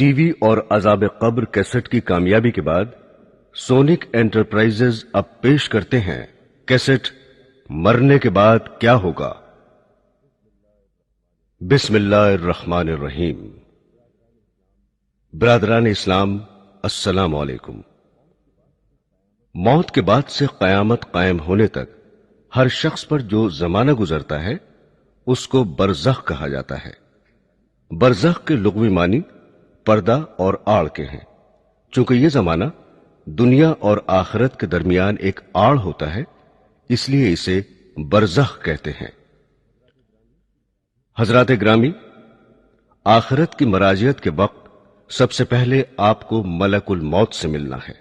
T V اور عذاب قبر کیسٹ کی کامیابی کے بعد سونک انٹرپرائزز اب پیش کرتے ہیں کیسٹ مرنے کے بعد کیا ہوگا۔ بسم اللہ الرحمن الرحیم۔ برادران اسلام، السلام علیکم۔ موت کے بعد سے قیامت قائم ہونے تک ہر شخص پر جو زمانہ گزرتا ہے اس کو برزخ کہا جاتا ہے۔ برزخ کے لغوی معنی پردہ اور آڑ کے ہیں۔ چونکہ یہ زمانہ دنیا اور آخرت کے درمیان ایک آڑ ہوتا ہے، اس لیے اسے برزخ کہتے ہیں۔ حضرات گرامی، آخرت کی مراجعت کے وقت سب سے پہلے آپ کو ملک الموت سے ملنا ہے،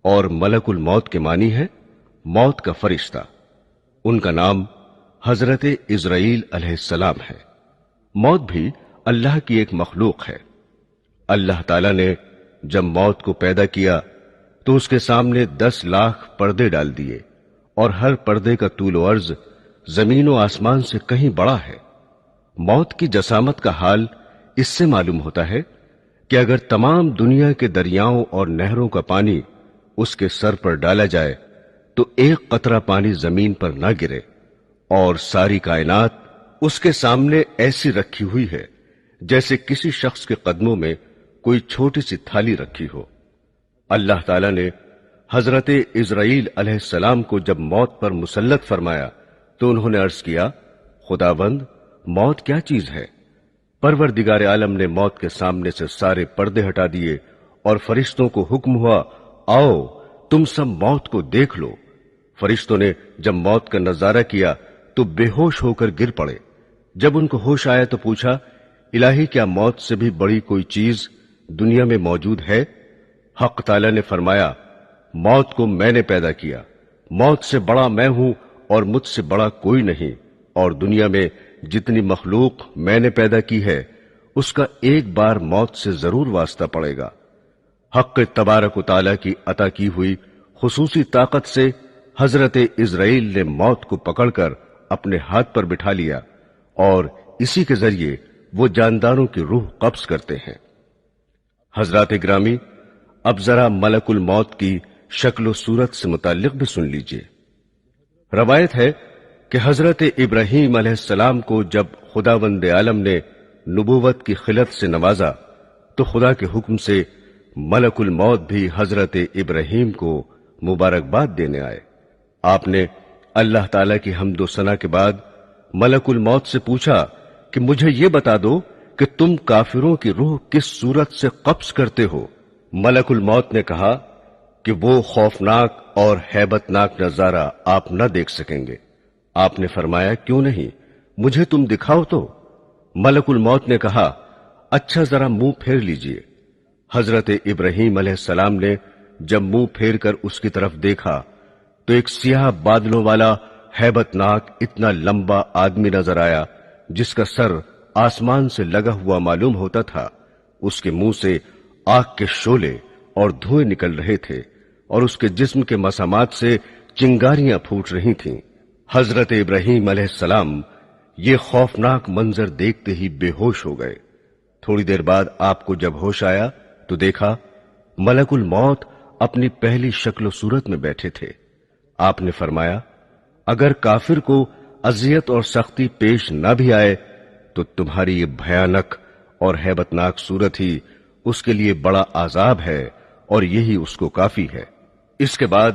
اور ملک الموت کے معنی ہے موت کا فرشتہ۔ ان کا نام حضرت عزرائیل علیہ السلام ہے۔ موت بھی اللہ کی ایک مخلوق ہے۔ اللہ تعالیٰ نے جب موت کو پیدا کیا تو اس کے سامنے 10 لاکھ پردے ڈال دیے، اور ہر پردے کا طول و عرض زمین و آسمان سے کہیں بڑا ہے۔ موت کی جسامت کا حال اس سے معلوم ہوتا ہے کہ اگر تمام دنیا کے دریاؤں اور نہروں کا پانی اس کے سر پر ڈالا جائے تو ایک قطرہ پانی زمین پر نہ گرے، اور ساری کائنات اس کے سامنے ایسی رکھی ہوئی ہے جیسے کسی شخص کے قدموں میں کوئی چھوٹی سی تھالی رکھی ہو۔ اللہ تعالیٰ نے حضرت عزرائیل علیہ السلام کو جب موت پر مسلط فرمایا تو انہوں نے عرض کیا، خداوند، موت کیا چیز ہے؟ پروردگار عالم نے موت کے سامنے سے سارے پردے ہٹا دیے اور فرشتوں کو حکم ہوا، آؤ تم سب موت کو دیکھ لو۔ فرشتوں نے جب موت کا نظارہ کیا تو بے ہوش ہو کر گر پڑے۔ جب ان کو ہوش آیا تو پوچھا، الہی، کیا موت سے بھی بڑی کوئی چیز دنیا میں موجود ہے؟ حق تعالیٰ نے فرمایا، موت کو میں نے پیدا کیا، موت سے بڑا میں ہوں اور مجھ سے بڑا کوئی نہیں، اور دنیا میں جتنی مخلوق میں نے پیدا کی ہے اس کا ایک بار موت سے ضرور واسطہ پڑے گا۔ حق تبارک و تعالیٰ کی عطا کی ہوئی خصوصی طاقت سے حضرت عزرائیل نے موت کو پکڑ کر اپنے ہاتھ پر بٹھا لیا، اور اسی کے ذریعے وہ جانداروں کی روح قبض کرتے ہیں۔ حضرات گرامی، اب ذرا ملک الموت کی شکل و صورت سے متعلق بھی سن لیجئے۔ روایت ہے کہ حضرت ابراہیم علیہ السلام کو جب خداوند عالم نے نبوت کی خلت سے نوازا تو خدا کے حکم سے ملک الموت بھی حضرت ابراہیم کو مبارکباد دینے آئے۔ آپ نے اللہ تعالیٰ کی حمد و ثنا کے بعد ملک الموت سے پوچھا کہ مجھے یہ بتا دو کہ تم کافروں کی روح کس صورت سے قبض کرتے ہو؟ ملک الموت نے کہا کہ وہ خوفناک اور ہیبت ناک نظارہ آپ نہ دیکھ سکیں گے۔ آپ نے فرمایا، کیوں نہیں، مجھے تم دکھاؤ تو۔ ملک الموت نے کہا، اچھا ذرا منہ پھیر لیجئے۔ حضرت ابراہیم علیہ السلام نے جب منہ پھیر کر اس کی طرف دیکھا تو ایک سیاہ بادلوں والا ہیبت ناک اتنا لمبا آدمی نظر آیا جس کا سر آسمان سے لگا ہوا معلوم ہوتا تھا۔ اس کے منہ سے آگ کے شعلے اور دھوئیں نکل رہے تھے، اور اس کے جسم کے مسامات سے چنگاریاں پھوٹ رہی تھیں۔ حضرت ابراہیم علیہ السلام یہ خوفناک منظر دیکھتے ہی بے ہوش ہو گئے۔ تھوڑی دیر بعد آپ کو جب ہوش آیا تو دیکھا ملک الموت اپنی پہلی شکل و صورت میں بیٹھے تھے۔ آپ نے فرمایا، اگر کافر کو اذیت اور سختی پیش نہ بھی آئے تو تمہاری یہ بھیانک اور ہیبتناک صورت ہی اس کے لیے بڑا عذاب ہے، اور یہی اس کو کافی ہے۔ اس کے بعد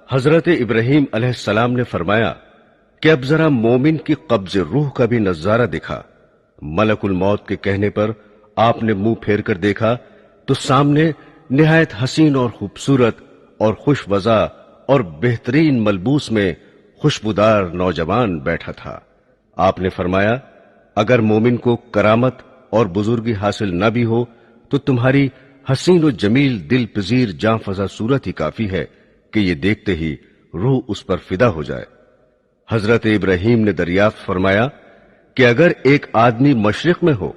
حضرت ابراہیم علیہ السلام نے فرمایا کہ اب ذرا مومن کی قبض روح کا بھی نظارہ دکھا۔ ملک الموت کے کہنے پر آپ نے منہ پھیر کر دیکھا تو سامنے نہایت حسین اور خوبصورت اور خوش وضع اور بہترین ملبوس میں خوشبودار نوجوان بیٹھا تھا۔ آپ نے فرمایا، اگر مومن کو کرامت اور بزرگی حاصل نہ بھی ہو تو تمہاری حسین و جمیل دل پذیر جاں فضا صورت ہی کافی ہے کہ یہ دیکھتے ہی روح اس پر فدا ہو جائے۔ حضرت ابراہیم نے دریافت فرمایا کہ اگر ایک آدمی مشرق میں ہو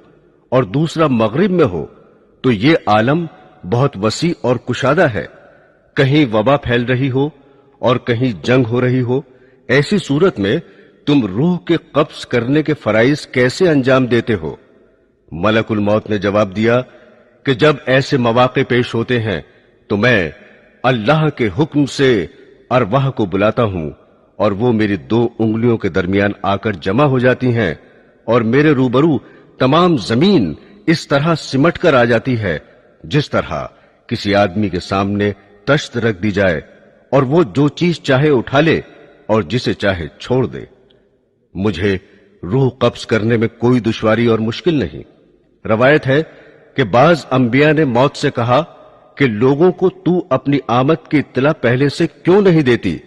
اور دوسرا مغرب میں ہو تو یہ عالم بہت وسیع اور کشادہ ہے، کہیں وبا پھیل رہی ہو اور کہیں جنگ ہو رہی ہو، ایسی صورت میں تم روح کے قبض کرنے کے فرائض کیسے انجام دیتے ہو؟ ملک الموت نے جواب دیا کہ جب ایسے مواقع پیش ہوتے ہیں تو میں اللہ کے حکم سے ارواح کو بلاتا ہوں اور وہ میری 2 انگلیوں کے درمیان آ کر جمع ہو جاتی ہیں اور میرے روبرو تمام زمین اس طرح سمٹ کر آ جاتی ہے جس طرح کسی آدمی کے سامنے تشت رکھ دی جائے اور وہ جو چیز چاہے اٹھا لے اور جسے چاہے چھوڑ دے۔ مجھے روح قبض کرنے میں کوئی دشواری اور مشکل نہیں۔ روایت ہے کہ بعض انبیاء نے موت سے کہا کہ لوگوں کو تو اپنی آمد کی اطلاع پہلے سے کیوں نہیں دیتی؟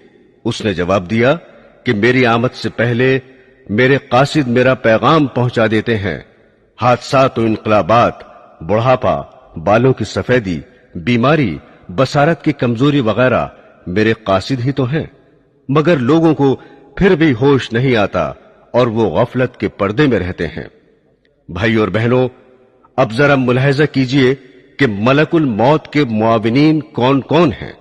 اس نے جواب دیا کہ میری آمد سے پہلے میرے قاصد میرا پیغام پہنچا دیتے ہیں۔ حادثات و انقلابات، بڑھاپا، بالوں کی سفیدی، بیماری، بصارت کی کمزوری وغیرہ میرے قاصد ہی تو ہیں، مگر لوگوں کو پھر بھی ہوش نہیں آتا اور وہ غفلت کے پردے میں رہتے ہیں۔ بھائی اور بہنوں، اب ذرا ملاحظہ کیجئے کہ ملک الموت کے معاونین کون کون ہیں۔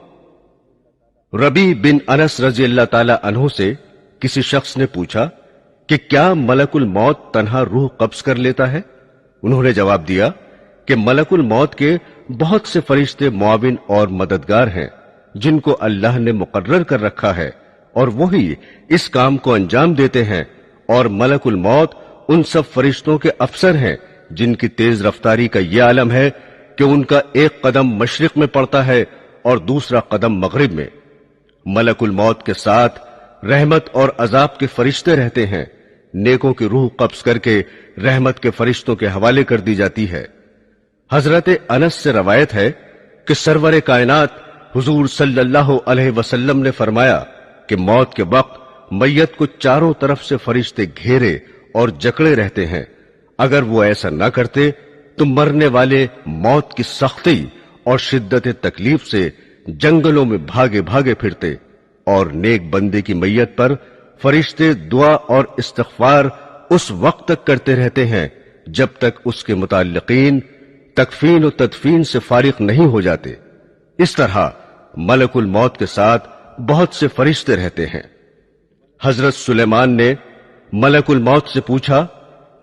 ربیع بن انس رضی اللہ تعالی عنہ سے کسی شخص نے پوچھا کہ کیا ملک الموت تنہا روح قبض کر لیتا ہے؟ انہوں نے جواب دیا کہ ملک الموت کے بہت سے فرشتے معاون اور مددگار ہیں جن کو اللہ نے مقرر کر رکھا ہے اور وہی اس کام کو انجام دیتے ہیں، اور ملک الموت ان سب فرشتوں کے افسر ہیں جن کی تیز رفتاری کا یہ عالم ہے کہ ان کا ایک قدم مشرق میں پڑتا ہے اور دوسرا قدم مغرب میں۔ ملک الموت کے ساتھ رحمت اور عذاب کے فرشتے رہتے ہیں۔ نیکوں کی روح قبض کر کے رحمت کے فرشتوں کے حوالے کر دی جاتی ہے۔ حضرت انس سے روایت ہے کہ سرور کائنات حضور صلی اللہ علیہ وسلم نے فرمایا کہ موت کے وقت میت کو چاروں طرف سے فرشتے گھیرے اور جکڑے رہتے ہیں۔ اگر وہ ایسا نہ کرتے تو مرنے والے موت کی سختی اور شدت تکلیف سے جنگلوں میں بھاگے بھاگے پھرتے، اور نیک بندے کی میت پر فرشتے دعا اور استغفار اس وقت تک کرتے رہتے ہیں جب تک اس کے متعلقین تکفین و تدفین سے فارغ نہیں ہو جاتے۔ اس طرح ملک الموت کے ساتھ بہت سے فرشتے رہتے ہیں۔ حضرت سلیمان نے ملک الموت سے پوچھا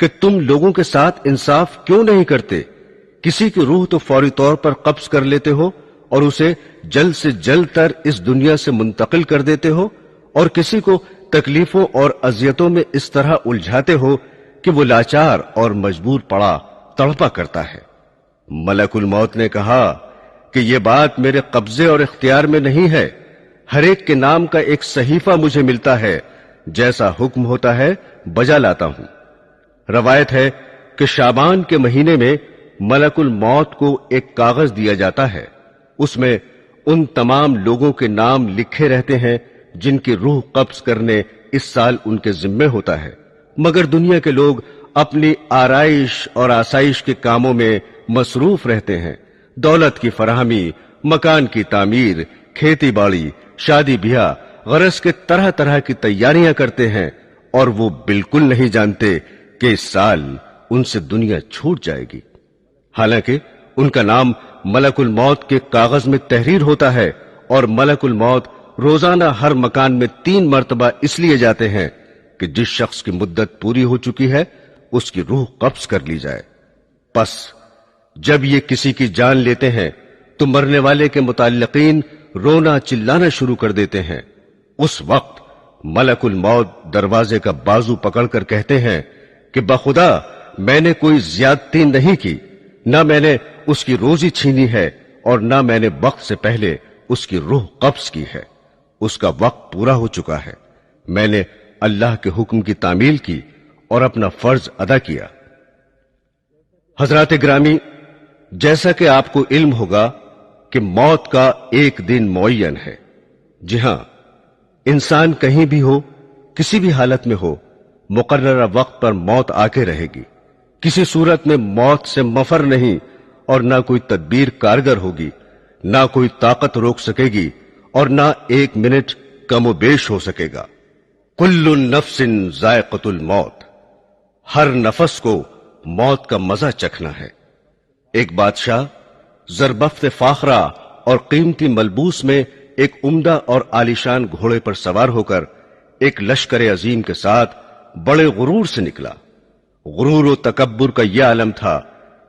کہ تم لوگوں کے ساتھ انصاف کیوں نہیں کرتے؟ کسی کی روح تو فوری طور پر قبض کر لیتے ہو اور اسے جلد سے جلد تر اس دنیا سے منتقل کر دیتے ہو، اور کسی کو تکلیفوں اور اذیتوں میں اس طرح الجھاتے ہو کہ وہ لاچار اور مجبور پڑا تڑپا کرتا ہے۔ ملک الموت نے کہا کہ یہ بات میرے قبضے اور اختیار میں نہیں ہے، ہر ایک کے نام کا ایک صحیفہ مجھے ملتا ہے، جیسا حکم ہوتا ہے بجا لاتا ہوں۔ روایت ہے کہ شعبان کے مہینے میں ملک الموت کو ایک کاغذ دیا جاتا ہے، اس میں ان تمام لوگوں کے نام لکھے رہتے ہیں جن کی روح قبض کرنے اس سال ان کے ذمے ہوتا ہے، مگر دنیا کے لوگ اپنی آرائش اور آسائش کے کاموں میں مصروف رہتے ہیں۔ دولت کی فراہمی، مکان کی تعمیر، کھیتی باڑی، شادی بیاہ، غرض کے طرح طرح کی تیاریاں کرتے ہیں، اور وہ بالکل نہیں جانتے کہ اس سال ان سے دنیا چھوٹ جائے گی۔ حالانکہ ان کا نام ملک الموت کے کاغذ میں تحریر ہوتا ہے، اور ملک الموت روزانہ ہر مکان میں 3 مرتبہ اس لیے جاتے ہیں کہ جس شخص کی مدت پوری ہو چکی ہے اس کی روح قبض کر لی جائے۔ پس جب یہ کسی کی جان لیتے ہیں تو مرنے والے کے متعلقین رونا چلانا شروع کر دیتے ہیں۔ اس وقت ملک الموت دروازے کا بازو پکڑ کر کہتے ہیں کہ بخدا میں نے کوئی زیادتی نہیں کی، نہ میں نے اس کی روزی چھینی ہے اور نہ میں نے وقت سے پہلے اس کی روح قبض کی ہے۔ اس کا وقت پورا ہو چکا ہے، میں نے اللہ کے حکم کی تعمیل کی اور اپنا فرض ادا کیا۔ حضرات گرامی، جیسا کہ آپ کو علم ہوگا کہ موت کا ایک دن معین ہے۔ جی ہاں، انسان کہیں بھی ہو، کسی بھی حالت میں ہو، مقررہ وقت پر موت آ کے رہے گی۔ کسی صورت میں موت سے مفر نہیں، اور نہ کوئی تدبیر کارگر ہوگی، نہ کوئی طاقت روک سکے گی، اور نہ 1 منٹ کم و بیش ہو سکے گا۔ کل نفس ذائقۃ الموت، ہر نفس کو موت کا مزہ چکھنا ہے۔ ایک بادشاہ زربفت فاخرہ اور قیمتی ملبوس میں ایک عمدہ اور عالیشان گھوڑے پر سوار ہو کر ایک لشکر عظیم کے ساتھ بڑے غرور سے نکلا۔ غرور و تکبر کا یہ عالم تھا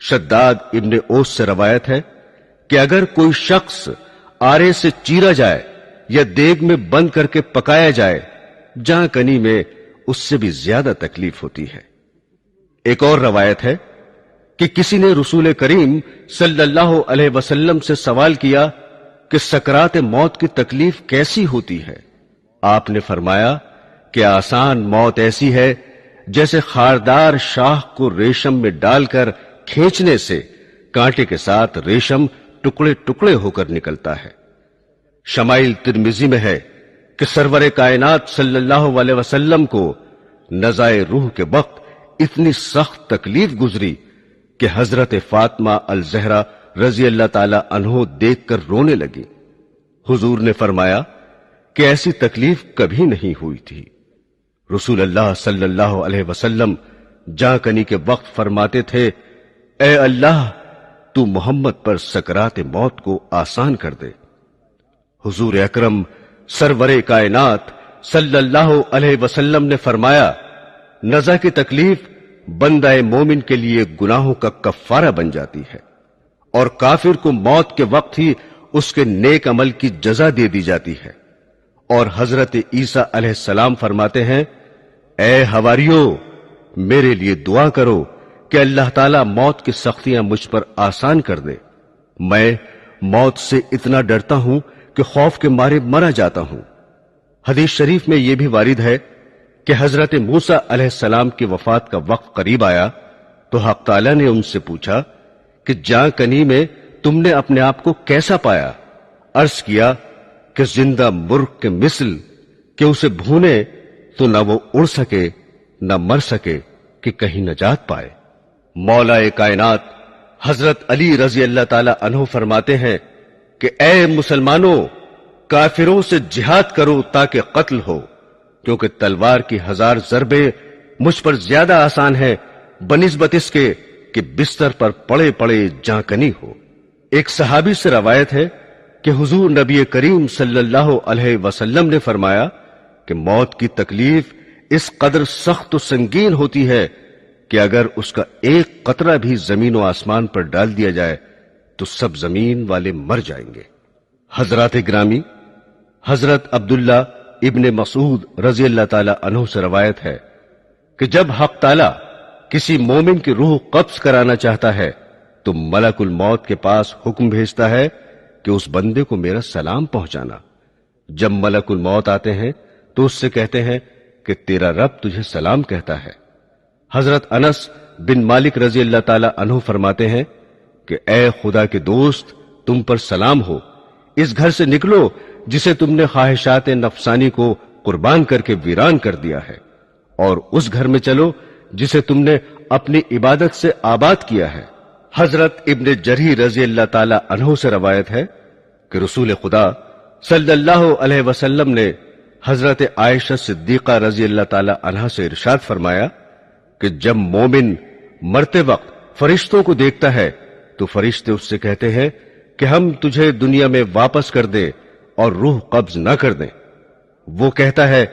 شداد ابن اوس سے روایت ہے کہ اگر کوئی شخص آرے سے چیرا جائے یا دیگ میں بند کر کے پکایا جائے، جاں کنی میں اس سے بھی زیادہ تکلیف ہوتی ہے۔ ایک اور روایت ہے کہ کسی نے رسول کریم صلی اللہ علیہ وسلم سے سوال کیا کہ سکرات موت کی تکلیف کیسی ہوتی ہے؟ آپ نے فرمایا کہ آسان موت ایسی ہے جیسے خاردار شاہ کو ریشم میں ڈال کر کھینچنے سے کانٹے کے ساتھ ریشم ٹکڑے ٹکڑے ہو کر نکلتا ہے۔ شمائل ترمذی میں ہے کہ سرور کائنات صلی اللہ علیہ وسلم کو نزائے روح کے وقت اتنی سخت تکلیف گزری کہ حضرت فاطمہ الزہرا رضی اللہ تعالی عنہ دیکھ کر رونے لگی۔ حضور نے فرمایا کہ ایسی تکلیف کبھی نہیں ہوئی تھی۔ رسول اللہ صلی اللہ علیہ وسلم جاں کنی کے وقت فرماتے تھے، اے اللہ تو محمد پر سکرات موت کو آسان کر دے۔ حضور اکرم سرور کائنات صلی اللہ علیہ وسلم نے فرمایا، نزع کی تکلیف بندہ مومن کے لیے گناہوں کا کفارہ بن جاتی ہے، اور کافر کو موت کے وقت ہی اس کے نیک عمل کی جزا دے دی جاتی ہے۔ اور حضرت عیسیٰ علیہ السلام فرماتے ہیں، اے حواریو، میرے لیے دعا کرو کہ اللہ تعالیٰ موت کی سختیاں مجھ پر آسان کر دے۔ میں موت سے اتنا ڈرتا ہوں کہ خوف کے مارے مرا جاتا ہوں۔ حدیث شریف میں یہ بھی وارد ہے کہ حضرت موسیٰ علیہ السلام کی وفات کا وقت قریب آیا تو حق تعالیٰ نے ان سے پوچھا کہ جاں کنی میں تم نے اپنے آپ کو کیسا پایا؟ عرض کیا کہ زندہ مرغ کے مثل کہ اسے بھونے تو نہ وہ اڑ سکے نہ مر سکے کہ کہیں نجات پائے۔ مولا کائنات حضرت علی رضی اللہ تعالی عنہ فرماتے ہیں کہ اے مسلمانوں، کافروں سے جہاد کرو تاکہ قتل ہو، کیونکہ تلوار کی 1000 ضربیں مجھ پر زیادہ آسان ہے بنسبت اس کے کہ بستر پر پڑے پڑے جاں کنی ہو۔ ایک صحابی سے روایت ہے کہ حضور نبی کریم صلی اللہ علیہ وسلم نے فرمایا کہ موت کی تکلیف اس قدر سخت و سنگین ہوتی ہے کہ اگر اس کا ایک قطرہ بھی زمین و آسمان پر ڈال دیا جائے تو سب زمین والے مر جائیں گے۔ حضرات گرامی، حضرت عبداللہ ابن مسعود رضی اللہ تعالی عنہ سے روایت ہے کہ جب حق تعالی کسی مومن کی روح قبض کرانا چاہتا ہے تو ملک الموت کے پاس حکم بھیجتا ہے کہ اس بندے کو میرا سلام پہنچانا۔ جب ملک الموت آتے ہیں تو اس سے کہتے ہیں کہ تیرا رب تجھے سلام کہتا ہے۔ حضرت انس بن مالک رضی اللہ تعالی عنہ فرماتے ہیں کہ اے خدا کے دوست، تم پر سلام ہو، اس گھر سے نکلو جسے تم نے خواہشات نفسانی کو قربان کر کے ویران کر دیا ہے، اور اس گھر میں چلو جسے تم نے اپنی عبادت سے آباد کیا ہے۔ حضرت ابن جریر رضی اللہ تعالی عنہ سے روایت ہے کہ رسول خدا صلی اللہ علیہ وسلم نے حضرت عائشہ صدیقہ رضی اللہ تعالی عنہا سے ارشاد فرمایا کہ جب مومن مرتے وقت فرشتوں کو دیکھتا ہے تو فرشتے اس سے کہتے ہیں کہ ہم تجھے دنیا میں واپس کر دیں اور روح قبض نہ کر دیں۔ وہ کہتا ہے،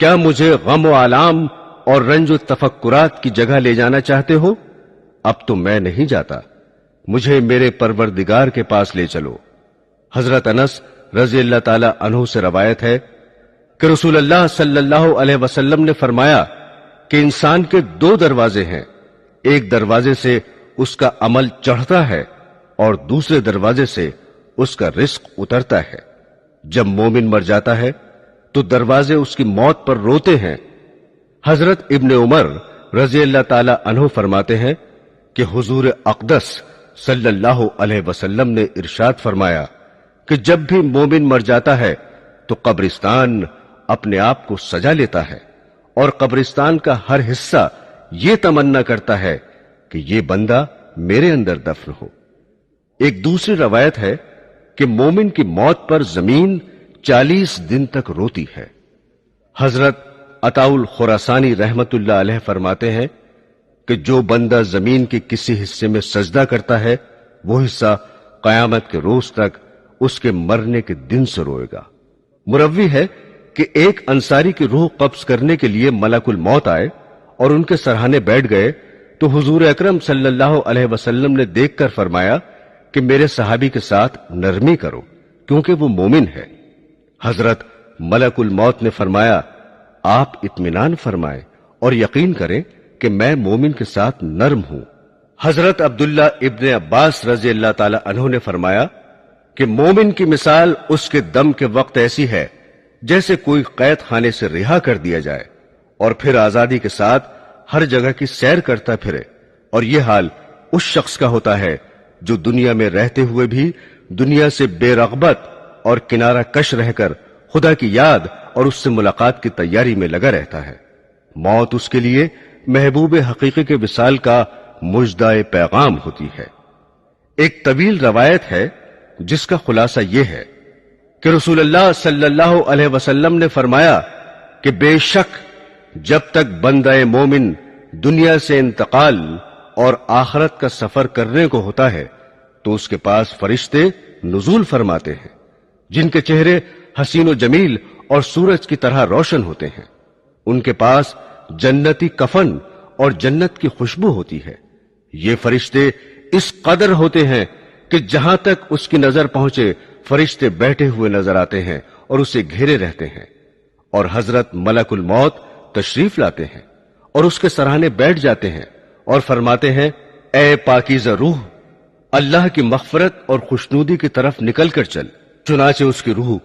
کیا مجھے غم و آلام اور رنج و تفکرات کی جگہ لے جانا چاہتے ہو؟ اب تو میں نہیں جاتا، مجھے میرے پروردگار کے پاس لے چلو۔ حضرت انس رضی اللہ تعالی عنہ سے روایت ہے کہ رسول اللہ صلی اللہ علیہ وسلم نے فرمایا کہ انسان کے 2 دروازے ہیں، ایک دروازے سے اس کا عمل چڑھتا ہے اور دوسرے دروازے سے اس کا رزق اترتا ہے۔ جب مومن مر جاتا ہے تو دروازے اس کی موت پر روتے ہیں۔ حضرت ابن عمر رضی اللہ تعالی عنہ فرماتے ہیں کہ حضور اقدس صلی اللہ علیہ وسلم نے ارشاد فرمایا کہ جب بھی مومن مر جاتا ہے تو قبرستان اپنے آپ کو سجا لیتا ہے، اور قبرستان کا ہر حصہ یہ تمنا کرتا ہے کہ یہ بندہ میرے اندر دفن ہو۔ ایک دوسری روایت ہے کہ مومن کی موت پر زمین 40 دن تک روتی ہے۔ حضرت عطاء الخراسانی رحمت اللہ علیہ فرماتے ہیں کہ جو بندہ زمین کے کسی حصے میں سجدہ کرتا ہے وہ حصہ قیامت کے روز تک اس کے مرنے کے دن سے روئے گا۔ مروی ہے کہ ایک انصاری کی روح قبض کرنے کے لیے ملک الموت آئے اور ان کے سرہانے بیٹھ گئے تو حضور اکرم صلی اللہ علیہ وسلم نے دیکھ کر فرمایا کہ میرے صحابی کے ساتھ نرمی کرو کیونکہ وہ مومن ہے۔ حضرت ملک الموت نے فرمایا آپ اطمینان فرمائیں اور یقین کریں کہ میں مومن کے ساتھ نرم ہوں۔ حضرت عبداللہ ابن عباس رضی اللہ تعالی عنہ نے فرمایا کہ مومن کی مثال اس کے دم کے وقت ایسی ہے جیسے کوئی قید خانے سے رہا کر دیا جائے اور پھر آزادی کے ساتھ ہر جگہ کی سیر کرتا پھرے، اور یہ حال اس شخص کا ہوتا ہے جو دنیا میں رہتے ہوئے بھی دنیا سے بے رغبت اور کنارہ کش رہ کر خدا کی یاد اور اس سے ملاقات کی تیاری میں لگا رہتا ہے۔ موت اس کے لیے محبوب حقیقی کے وصال کا مژدہ پیغام ہوتی ہے۔ ایک طویل روایت ہے جس کا خلاصہ یہ ہے کہ رسول اللہ صلی اللہ علیہ وسلم نے فرمایا کہ بے شک جب تک بندہ مومن دنیا سے انتقال اور آخرت کا سفر کرنے کو ہوتا ہے تو اس کے پاس فرشتے نزول فرماتے ہیں جن کے چہرے حسین و جمیل اور سورج کی طرح روشن ہوتے ہیں۔ ان کے پاس جنتی کفن اور جنت کی خوشبو ہوتی ہے۔ یہ فرشتے اس قدر ہوتے ہیں کہ جہاں تک اس کی نظر پہنچے فرشتے بیٹھے ہوئے نظر آتے ہیں اور اسے گھیرے رہتے ہیں، اور حضرت ملک الموت تشریف لاتے ہیں اور اس کے سرانے بیٹھ جاتے ہیں اور فرماتے ہیں اے پاکیزہ روح، اللہ کی مغفرت اور خوشنودی کی طرف نکل کر چل۔ چنانچہ اس کی روح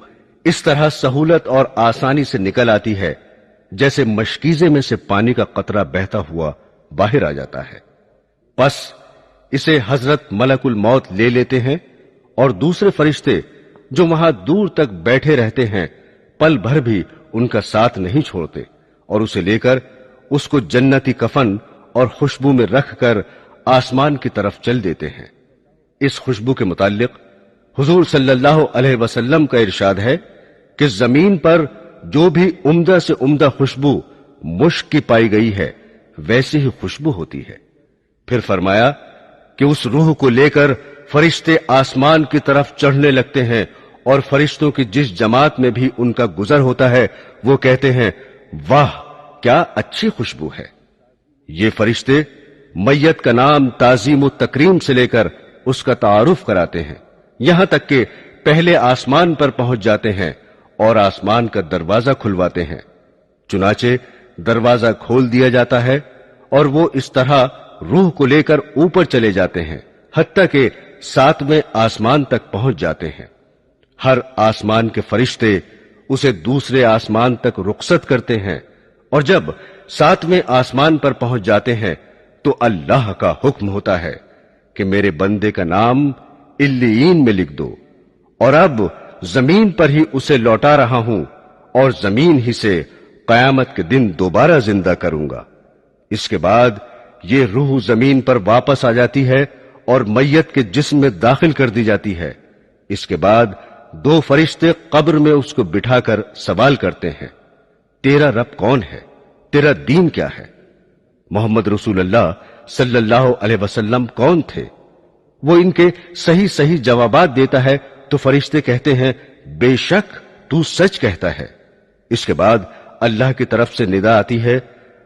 اس طرح سہولت اور آسانی سے نکل آتی ہے جیسے مشکیزے میں سے پانی کا قطرہ بہتا ہوا باہر آ جاتا ہے۔ پس اسے حضرت ملک الموت لے لیتے ہیں، اور دوسرے فرشتے جو وہاں دور تک بیٹھے رہتے ہیں پل بھر بھی ان کا ساتھ نہیں چھوڑتے، اور اسے لے کر اس کو جنتی کفن اور خوشبو میں رکھ کر آسمان کی طرف چل دیتے ہیں۔ اس خوشبو کے متعلق حضور صلی اللہ علیہ وسلم کا ارشاد ہے کہ زمین پر جو بھی عمدہ سے عمدہ خوشبو مشک کی پائی گئی ہے ویسی ہی خوشبو ہوتی ہے۔ پھر فرمایا کہ اس روح کو لے کر فرشتے آسمان کی طرف چڑھنے لگتے ہیں، اور فرشتوں کی جس جماعت میں بھی ان کا گزر ہوتا ہے وہ کہتے ہیں واہ کیا اچھی خوشبو ہے۔ یہ فرشتے میت کا نام تعظیم و تکریم سے لے کر اس کا تعارف کراتے ہیں، یہاں تک کہ پہلے آسمان پر پہنچ جاتے ہیں اور آسمان کا دروازہ کھلواتے ہیں۔ چنانچہ دروازہ کھول دیا جاتا ہے اور وہ اس طرح روح کو لے کر اوپر چلے جاتے ہیں حتیٰ کہ 7ویں آسمان تک پہنچ جاتے ہیں۔ ہر آسمان کے فرشتے اسے دوسرے آسمان تک رخصت کرتے ہیں، اور جب 7ویں آسمان پر پہنچ جاتے ہیں تو اللہ کا حکم ہوتا ہے کہ میرے بندے کا نام علیین میں لکھ دو، اور اب زمین پر ہی اسے لوٹا رہا ہوں اور زمین ہی سے قیامت کے دن دوبارہ زندہ کروں گا۔ اس کے بعد یہ روح زمین پر واپس آ جاتی ہے اور میت کے جسم میں داخل کر دی جاتی ہے۔ اس کے بعد 2 فرشتے قبر میں اس کو بٹھا کر سوال کرتے ہیں تیرا رب کون ہے، تیرا دین کیا ہے؟ محمد رسول اللہ صلی اللہ علیہ وسلم کون تھے؟ وہ ان کے صحیح صحیح جوابات دیتا ہے تو فرشتے کہتے ہیں بے شک تو سچ کہتا ہے۔ اس کے بعد اللہ کی طرف سے ندا آتی ہے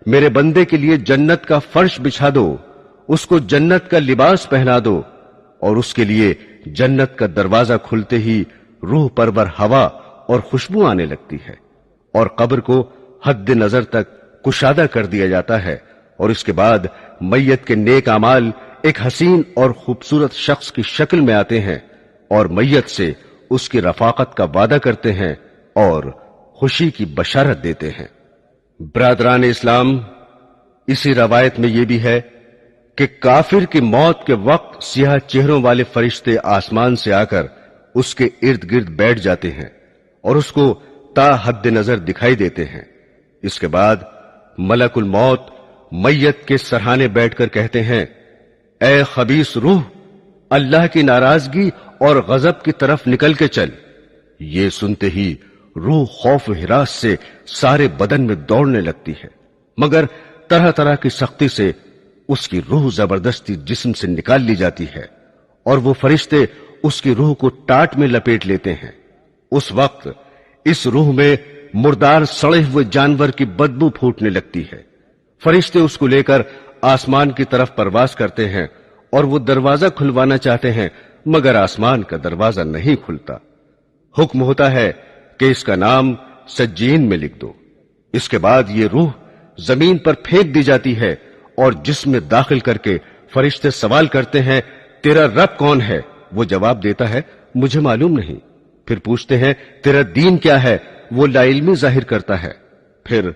میرے بندے کے لیے جنت کا فرش بچھا دو، اس کو جنت کا لباس پہنا دو، اور اس کے لیے جنت کا دروازہ کھلتے ہی روح پرور ہوا اور خوشبو آنے لگتی ہے، اور قبر کو حد نظر تک کشادہ کر دیا جاتا ہے، اور اس کے بعد میت کے نیک اعمال ایک حسین اور خوبصورت شخص کی شکل میں آتے ہیں اور میت سے اس کی رفاقت کا وعدہ کرتے ہیں اور خوشی کی بشارت دیتے ہیں۔ برادران اسلام، اسی روایت میں یہ بھی ہے کہ کافر کی موت کے وقت سیاہ چہروں والے فرشتے آسمان سے آ کر اس کے ارد گرد بیٹھ جاتے ہیں اور اس کو تا حد نظر دکھائی دیتے ہیں۔ اس کے بعد ملک الموت میت کے سرہانے بیٹھ کر کہتے ہیں اے خبیث روح، اللہ کی ناراضگی اور غضب کی طرف نکل کے چل۔ یہ سنتے ہی روح خوف و ہراس سے سارے بدن میں دوڑنے لگتی ہے، مگر طرح طرح کی سختی سے اس کی روح زبردستی جسم سے نکال لی جاتی ہے، اور وہ فرشتے اس کی روح کو ٹاٹ میں لپیٹ لیتے ہیں۔ اس وقت اس روح میں مردار سڑے ہوئے جانور کی بدبو پھوٹنے لگتی ہے۔ فرشتے اس کو لے کر آسمان کی طرف پرواز کرتے ہیں اور وہ دروازہ کھلوانا چاہتے ہیں مگر آسمان کا دروازہ نہیں کھلتا۔ حکم ہوتا ہے کہ اس کا نام سجین میں لکھ دو۔ اس کے بعد یہ روح زمین پر پھینک دی جاتی ہے اور جسم میں داخل کر کے فرشتے سوال کرتے ہیں تیرا رب کون ہے؟ وہ جواب دیتا ہے مجھے معلوم نہیں۔ پھر پوچھتے ہیں تیرا دین کیا ہے؟ وہ لا علمی ظاہر کرتا ہے۔ پھر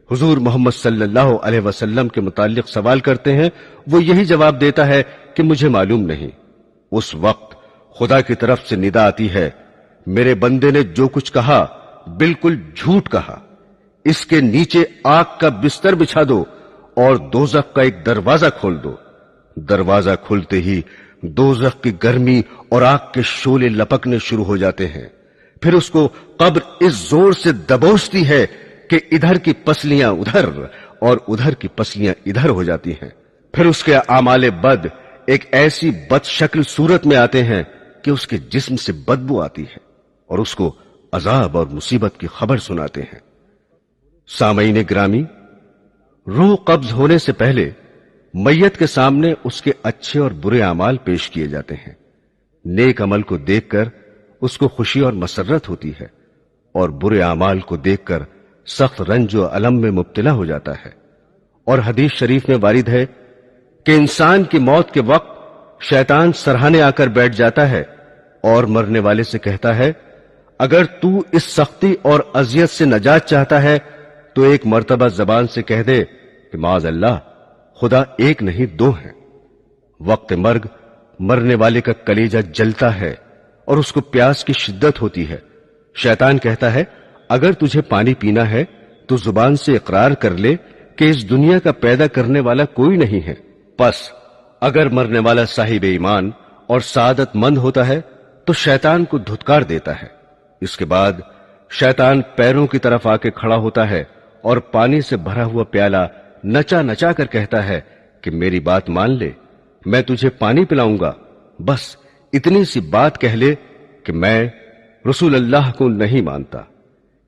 حضور محمد صلی اللہ علیہ وسلم کے متعلق سوال کرتے ہیں، وہ یہی جواب دیتا ہے کہ مجھے معلوم نہیں۔ اس وقت خدا کی طرف سے ندا آتی ہے میرے بندے نے جو کچھ کہا بالکل جھوٹ کہا، اس کے نیچے آگ کا بستر بچھا دو اور دوزخ کا ایک دروازہ کھول دو۔ دروازہ کھلتے ہی دوزخ کی گرمی اور آگ کے شعلے لپکنے شروع ہو جاتے ہیں۔ پھر اس کو قبر اس زور سے دبوچتی ہے کہ ادھر کی پسلیاں ادھر اور ادھر کی پسلیاں ادھر ہو جاتی ہیں۔ پھر اس کے اعمال بد ایک ایسی بد شکل صورت میں آتے ہیں کہ اس کے جسم سے بدبو آتی ہے اور اس کو عذاب اور مصیبت کی خبر سناتے ہیں۔ سامعین گرامی، روح قبض ہونے سے پہلے میت کے سامنے اس کے اچھے اور برے اعمال پیش کیے جاتے ہیں۔ نیک عمل کو دیکھ کر اس کو خوشی اور مسرت ہوتی ہے اور برے اعمال کو دیکھ کر سخت رنج و الم میں مبتلا ہو جاتا ہے۔ اور حدیث شریف میں وارد ہے کہ انسان کی موت کے وقت شیطان سرہانے آ کر بیٹھ جاتا ہے اور مرنے والے سے کہتا ہے اگر تو اس سختی اور اذیت سے نجات چاہتا ہے تو ایک مرتبہ زبان سے کہہ دے کہ معاذ اللہ خدا ایک نہیں دو ہیں۔ وقت مرگ مرنے والے کا کلیجہ جلتا ہے اور اس کو پیاس کی شدت ہوتی ہے۔ شیطان کہتا ہے اگر تجھے پانی پینا ہے تو زبان سے اقرار کر لے کہ اس دنیا کا پیدا کرنے والا کوئی نہیں ہے۔ پس اگر مرنے والا صاحب ایمان اور سعادت مند ہوتا ہے تو شیطان کو دھتکار دیتا ہے۔ اس کے بعد شیطان پیروں کی طرف آ کے کھڑا ہوتا ہے اور پانی سے بھرا ہوا پیالہ نچا نچا کر کہتا ہے کہ میری بات مان لے، میں تجھے پانی پلاؤں گا، بس اتنی سی بات کہہ لے کہ میں رسول اللہ کو نہیں مانتا۔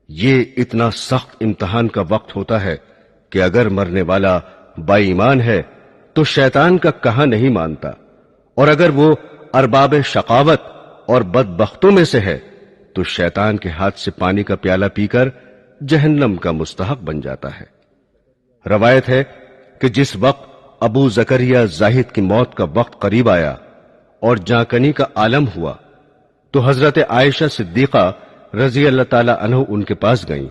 یہ اتنا سخت امتحان کا وقت ہوتا ہے کہ اگر مرنے والا با ایمان ہے تو شیطان کا کہاں نہیں مانتا، اور اگر وہ ارباب شقاوت اور بدبختوں میں سے ہے تو شیطان کے ہاتھ سے پانی کا پیالہ پی کر جہنم کا مستحق بن جاتا ہے۔ روایت ہے کہ جس وقت ابو زکریا زاہد کی موت کا وقت قریب آیا اور جانکنی کا عالم ہوا تو حضرت عائشہ صدیقہ رضی اللہ تعالی عنہ ان کے پاس گئیں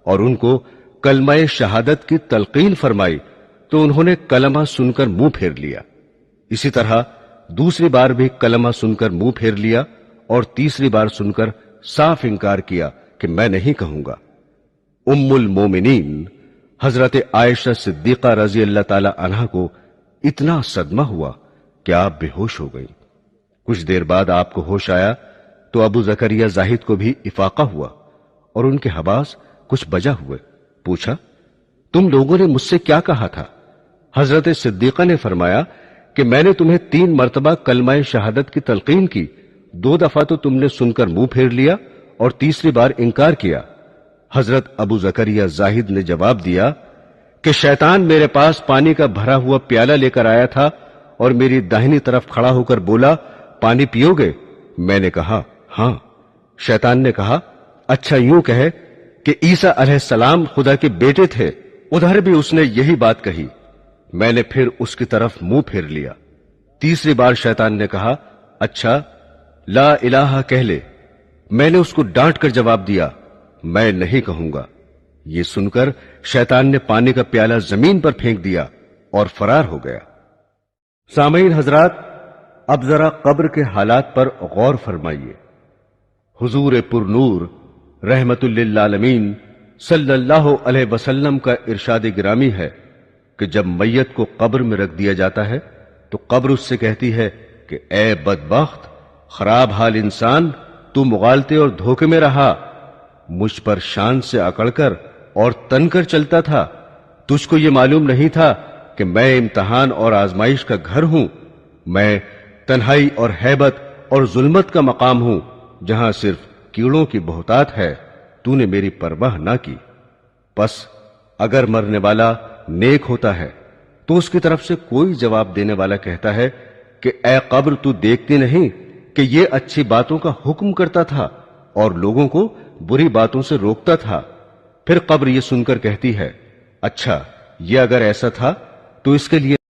اور ان کو کلمہ شہادت کی تلقین فرمائی تو انہوں نے کلمہ سن کر منہ پھیر لیا۔ اسی طرح دوسری بار بھی کلمہ سن کر منہ پھیر لیا اور تیسری بار سن کر صاف انکار کیا کہ میں نہیں کہوں گا۔ ام المومنین حضرت عائشہ صدیقہ رضی اللہ تعالی عنہ کو اتنا صدمہ ہوا کہ آپ بے ہوش ہو گئی۔ کچھ دیر بعد آپ کو ہوش آیا تو ابو زکریا زاہد کو بھی افاقہ ہوا اور ان کے حواس کچھ بجا ہوئے۔ پوچھا تم لوگوں نے مجھ سے کیا کہا تھا؟ حضرت صدیقہ نے فرمایا کہ میں نے تمہیں 3 مرتبہ کلمہ شہادت کی تلقین کی، 2 دفعہ تو تم نے سن کر منہ پھیر لیا اور تیسری بار انکار کیا۔ حضرت ابو زکریا زاہد نے جواب دیا کہ شیطان میرے پاس پانی کا بھرا ہوا پیالہ لے کر آیا تھا اور میری داہنی طرف کھڑا ہو کر بولا پانی پیو گے؟ میں نے کہا ہاں۔ شیطان نے کہا اچھا یوں کہے کہ عیسیٰ علیہ السلام خدا کے بیٹے تھے، ادھر بھی اس نے یہی بات کہی۔ میں نے پھر اس کی طرف منہ پھیر لیا۔ تیسری بار شیطان نے کہا اچھا لا الہ کہہ لے۔ میں نے اس کو ڈانٹ کر جواب دیا میں نہیں کہوں گا۔ یہ سن کر شیطان نے پانی کا پیالہ زمین پر پھینک دیا اور فرار ہو گیا۔ سامعین حضرات، اب ذرا قبر کے حالات پر غور فرمائیے۔ حضور پر نور رحمت للعالمین صلی اللہ علیہ وسلم کا ارشاد گرامی ہے کہ جب میت کو قبر میں رکھ دیا جاتا ہے تو قبر اس سے کہتی ہے کہ اے بدبخت، خراب حال انسان، تو مغالطے اور دھوکے میں رہا، مجھ پر شان سے اکڑ کر اور تن کر چلتا تھا۔ تجھ کو یہ معلوم نہیں تھا کہ میں امتحان اور آزمائش کا گھر ہوں، میں تنہائی اور ہیبت اور ظلمت کا مقام ہوں جہاں صرف کیڑوں کی بہتات ہے، تو نے میری پرواہ نہ کی۔ پس اگر مرنے والا نیک ہوتا ہے تو اس کی طرف سے کوئی جواب دینے والا کہتا ہے کہ اے قبر تو دیکھتی نہیں کہ یہ اچھی باتوں کا حکم کرتا تھا اور لوگوں کو بری باتوں سے روکتا تھا. پھر قبر یہ سن کر کہتی ہے اچھا یہ اگر ایسا تھا تو اس کے لیے